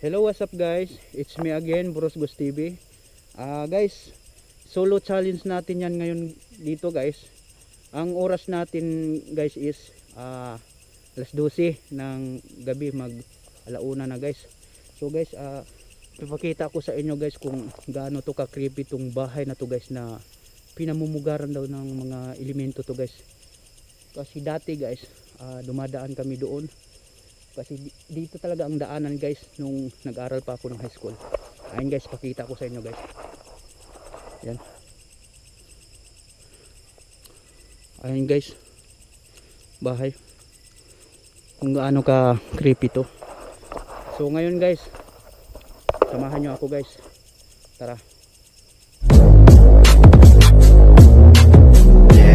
Hello, what's up guys? It's me again, Bros Gus TV. Guys, solo challenge natin yan ngayon dito guys. Ang oras natin guys is alas 12 ng gabi, mag alauna na guys. So guys, ipapakita ko sa inyo guys kung gaano to ka creepy tong bahay na to guys, na pinamumugaran daw ng mga elemento to guys. Kasi dati guys, dumadaan kami doon. Kasi dito talaga ang daanan guys nung nag-aral pa ako ng high school. Ayun guys, pakita ko sa inyo guys. Yan. Ayun guys, bahay. Kung gaano ka creepy to. So ngayon guys, samahan nyo ako guys. Tara.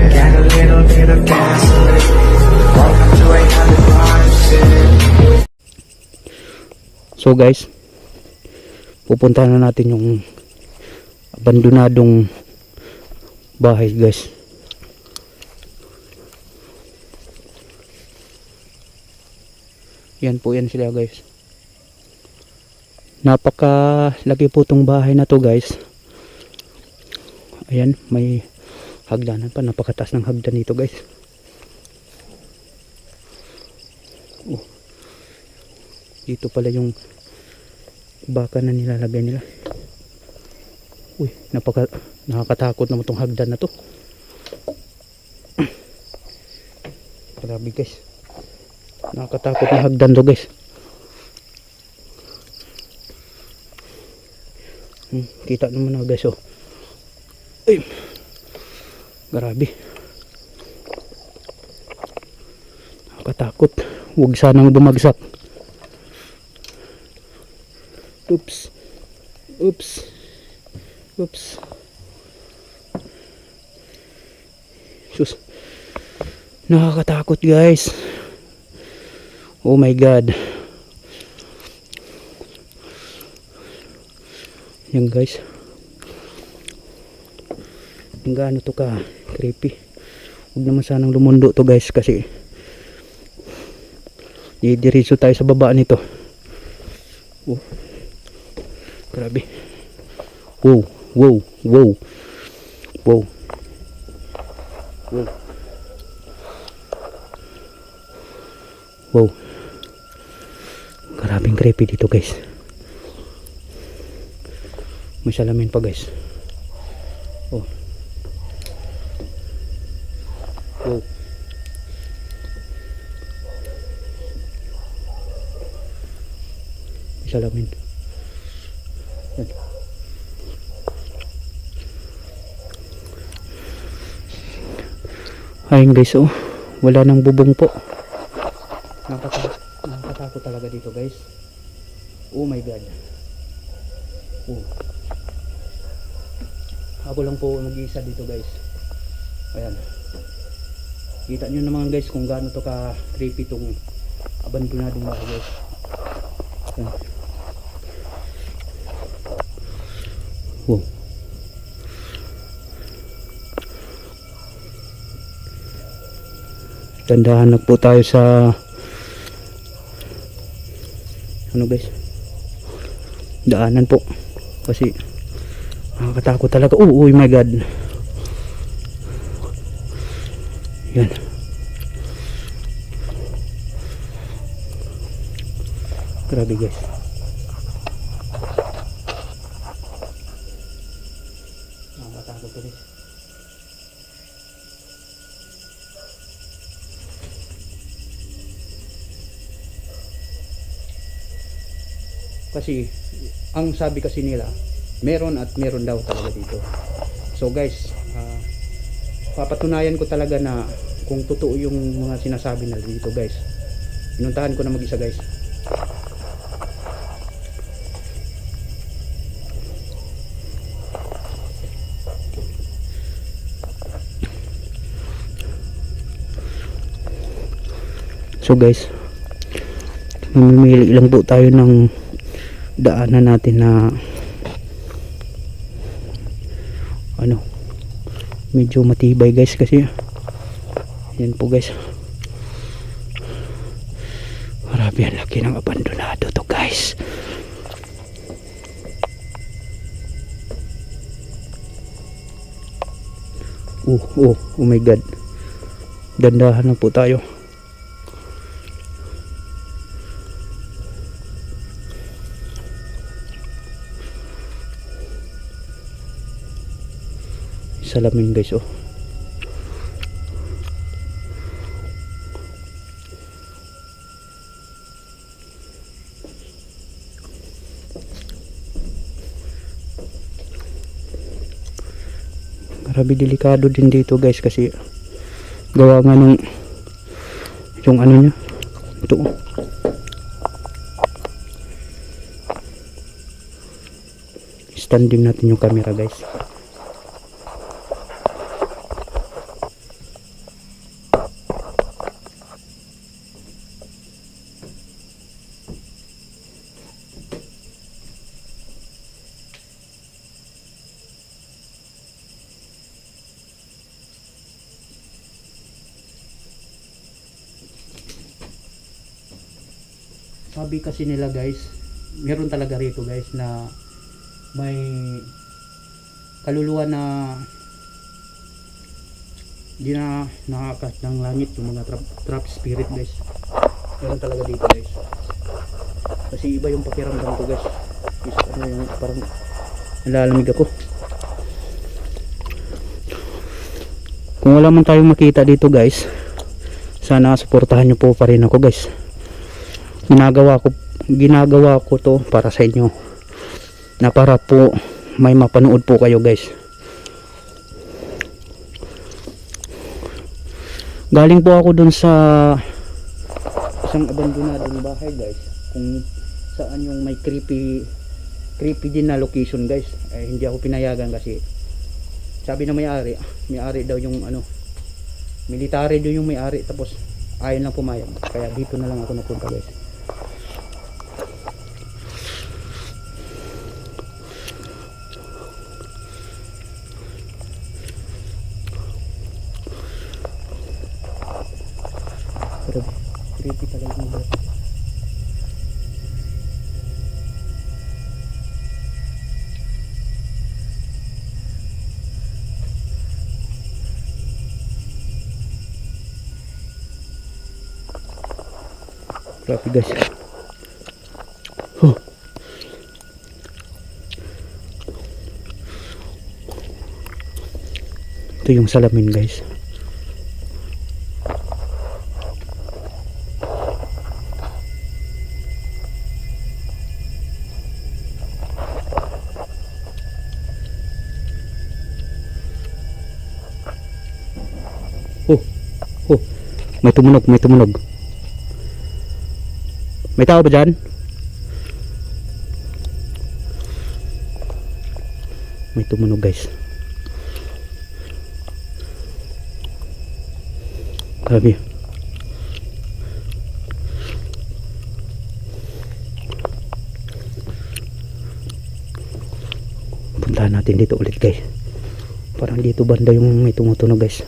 Got a little bit of gasoline. Welcome to 800 Prime City. So guys, pupuntahan na natin yung abandonadong bahay guys. Yan po yan sila guys. Napakalaki po tong bahay na to guys. Ayan, may hagdanan pa, napakataas ng hagdan dito guys. Dito pala yung baka na nilalagay nila. Uy, nakakatakot naman tong hagdan na to. Grabe guys, nakakatakot na hagdan to guys. Kita naman na guys, oh. Ay, grabe, nakakatakot. Huwag sanang bumagsak. Oops. Oops. Oops. Sus. Nakakatakot guys. Oh my god. Yan guys. Ang gaano to ka creepy. Huwag naman sanang lumundo to guys, kasi didiretso tayo sa baba nito. Oh. Grabe. Wow, wow, wow. Wow. Wow. Wow. Grabing creepy dito guys. May salamin pa guys. Oh. Wow. May salamin. Ayun guys, oh, wala nang bubong po. Nakakatakot talaga dito guys. Oh my god. Oh. Ako lang po mag-iisa dito guys. Ayan, kita nyo naman guys kung gaano to ka creepy tong abandonadong bahay guys. Ayan. Wow. Tandahan na po tayo sa ano guys, daanan po, kasi nakakatakot talaga. Oh my god. Yan. Grabe guys. Nakakatakot to guys. Kasi ang sabi kasi nila, meron at meron daw talaga dito. So guys, papatunayan ko talaga na kung totoo yung mga sinasabi nila dito guys. Pinuntahan ko na mag-isa guys. So guys, mamimili lang po tayo ng daanan natin na ano, medyo matibay guys, kasi yan po guys, Grabe, ang laki ng abandonado to guys. Oh my god. Dandahan lang po tayo. Salamin guys, oh. Grabe delikado din dito guys, kasi gawa nga nung yung ano niya. Ito. Standing natin yung camera guys. Sabi kasi nila guys, meron talaga rito guys na may kaluluwa na di na nakaakas ng langit, yung mga trap spirit guys. Meron talaga dito guys. Kasi iba yung pakiramdam ko guys. Is, ano yung parang nalalamig ako. Kung wala man tayong makita dito guys, sana suportahan nyo po pa rin ako guys. Ginagawa ko to para sa inyo, na para po may mapanood po kayo guys. Galing po ako dun sa isang abandonadong bahay guys, kung saan yung may creepy din na location guys. Hindi ako pinayagan kasi sabi na may-ari daw yung ano, military daw yung may-ari, tapos ayaw lang pumayag, kaya dito na lang ako napunta guys. Creepy talaga yung lugar. Grabe guys. Ito yung salamin guys. May tumunog. May tao ba dyan? May tumunog guys. Grabe. Puntahan natin dito ulit guys. Parang dito banda yung may tumutunog guys.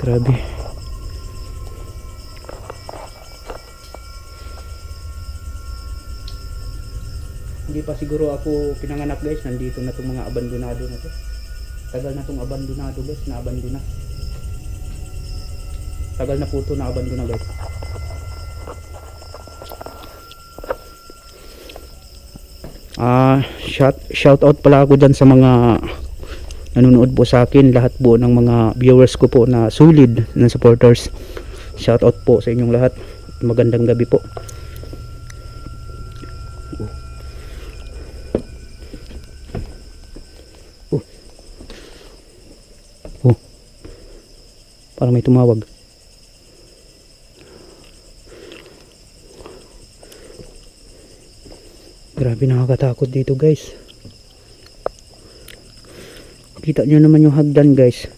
Grabe. Hindi pa siguro ako pinanganak guys, nandito na itong mga abandonado na to. Tagal na itong abandonado guys, na abandona. Tagal na po ito na abandona guys. Shout out pala ako dyan sa mga nanonood po sa akin, lahat po ng mga viewers ko po na solid na supporters. Shout out po sa inyong lahat. Magandang gabi po. Parang may tumawag. Grabe, nakakatakot dito guys. Kita nyo naman yung hagdan guys.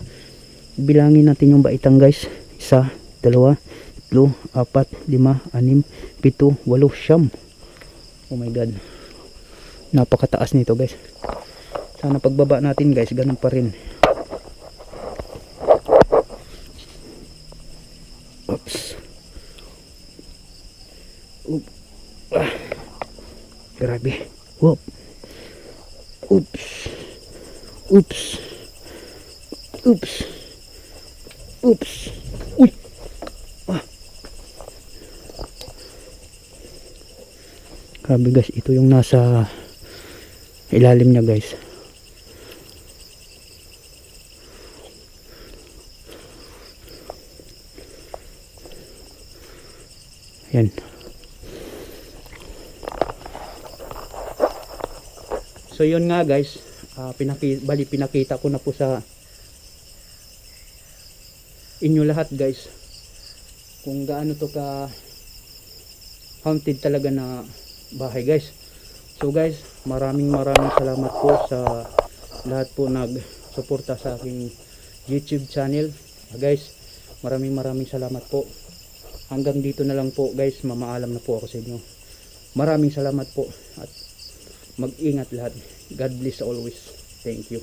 Bilangin natin yung baitang guys. 1, 2, 3, 4, 5, 6, 7, 8, 9. Oh my god. Napakataas nito guys. Sana pagbaba natin guys, ganun pa rin. Oops. Grabe. Whoop. Oops. Oops. Oops. Oops. Uy. Ah. Grabe guys, ito yung nasa ilalim niya guys. Yan. So yun nga guys, pinakita ko na po sa inyo lahat guys kung gaano to ka haunted talaga na bahay guys. So guys, maraming salamat po sa lahat po nag-suporta sa aking YouTube channel. Guys, maraming salamat po. Hanggang dito na lang po guys, mamaalam na po ako sa inyo. Maraming salamat po at mag-ingat lahat. God bless always. Thank you.